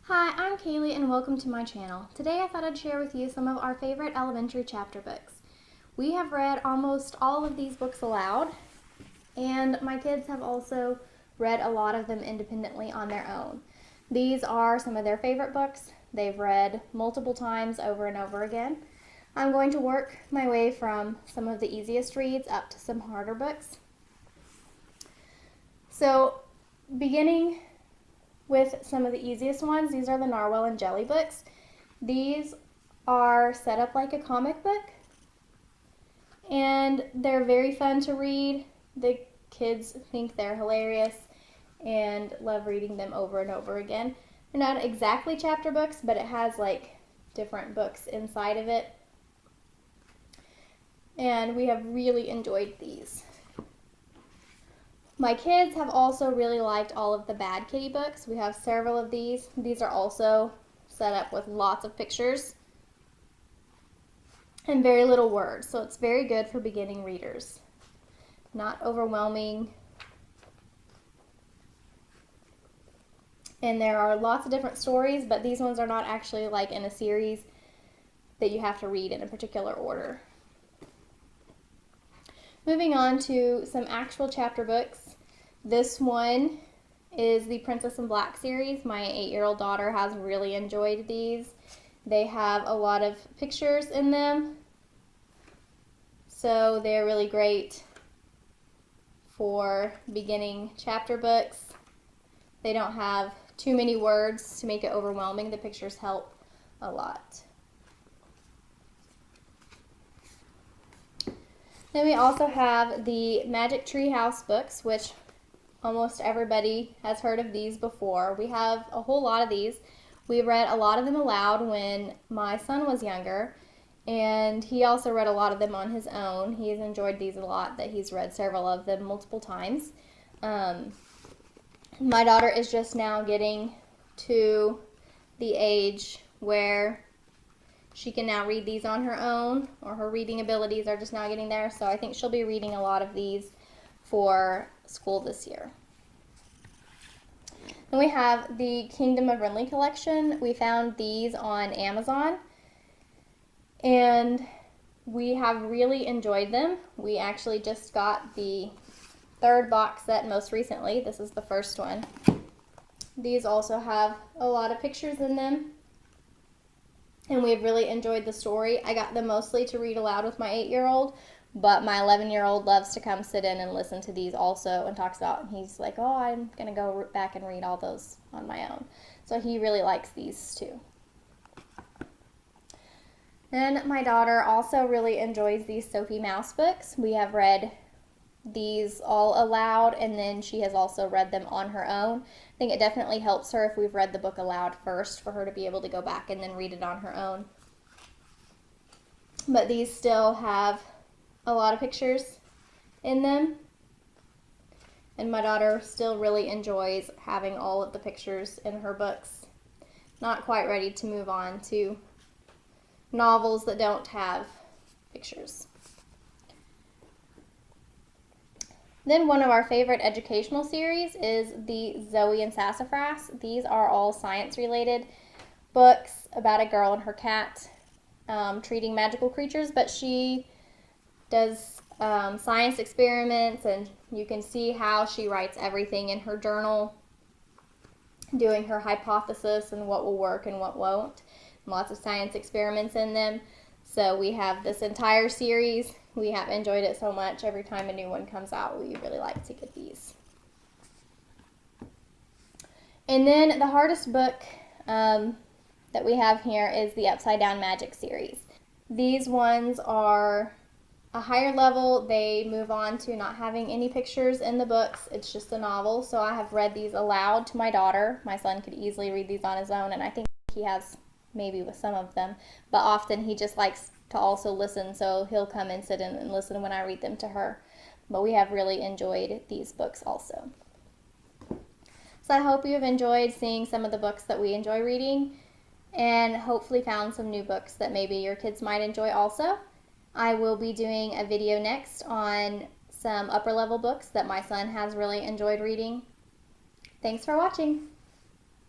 Hi, I'm Kaylee and welcome to my channel. Today I thought I'd share with you some of our favorite elementary chapter books. We have read almost all of these books aloud, and my kids have also read a lot of them independently on their own. These are some of their favorite books. They've read multiple times over and over again. I'm going to work my way from some of the easiest reads up to some harder books. So, beginning with some of the easiest ones, these are the Narwhal and Jelly books. These are set up like a comic book, and they're very fun to read. The kids think they're hilarious and love reading them over and over again. They're not exactly chapter books, but it has like different books inside of it, and we have really enjoyed these. My kids have also really liked all of the Bad Kitty books. We have several of these. These are also set up with lots of pictures and very little words, so it's very good for beginning readers. Not overwhelming. And there are lots of different stories, but these ones are not actually like in a series that you have to read in a particular order. Moving on to some actual chapter books. This one is the Princess in Black series. My 8-year-old daughter has really enjoyed these. They have a lot of pictures in them, so they're really great for beginning chapter books. They don't have too many words to make it overwhelming. The pictures help a lot. Then we also have the Magic Tree House books, which almost everybody has heard of these before. We have a whole lot of these. We read a lot of them aloud when my son was younger, and he also read a lot of them on his own. He has enjoyed these a lot, that he's read several of them multiple times. My daughter is just now getting to the age where she can now read these on her own, or her reading abilities are just now getting there, so I think she'll be reading a lot of these for school this year. Then we have the Kingdom of Renly collection. We found these on Amazon, and we have really enjoyed them. We actually just got the third box set most recently. This is the first one. These also have a lot of pictures in them, and we've really enjoyed the story. I got them mostly to read aloud with my 8-year-old, but my 11-year-old loves to come sit in and listen to these also, and talks about, and he's like, oh, I'm going to go back and read all those on my own. So he really likes these too. And my daughter also really enjoys these Sophie Mouse books. We have read these all aloud, and then she has also read them on her own. I think it definitely helps her if we've read the book aloud first for her to be able to go back and then read it on her own. But these still have a lot of pictures in them, and my daughter still really enjoys having all of the pictures in her books. Not quite ready to move on to novels that don't have pictures. Then one of our favorite educational series is the Zoe and Sassafras. These are all science-related books about a girl and her cat treating magical creatures, but she does science experiments, and you can see how she writes everything in her journal, doing her hypothesis and what will work and what won't. Lots of science experiments in them. So we have this entire series. We have enjoyed it so much. Every time a new one comes out, we really like to get these. And then the hardest book that we have here is the Upside Down Magic series. These ones are a higher level. They move on to not having any pictures in the books. It's just a novel. So I have read these aloud to my daughter. My son could easily read these on his own, and I think he has maybe with some of them, but often he just likes to also listen, so he'll come and sit in and listen when I read them to her. But we have really enjoyed these books also. So I hope you have enjoyed seeing some of the books that we enjoy reading, and hopefully found some new books that maybe your kids might enjoy also. I will be doing a video next on some upper level books that my son has really enjoyed reading. Thanks for watching.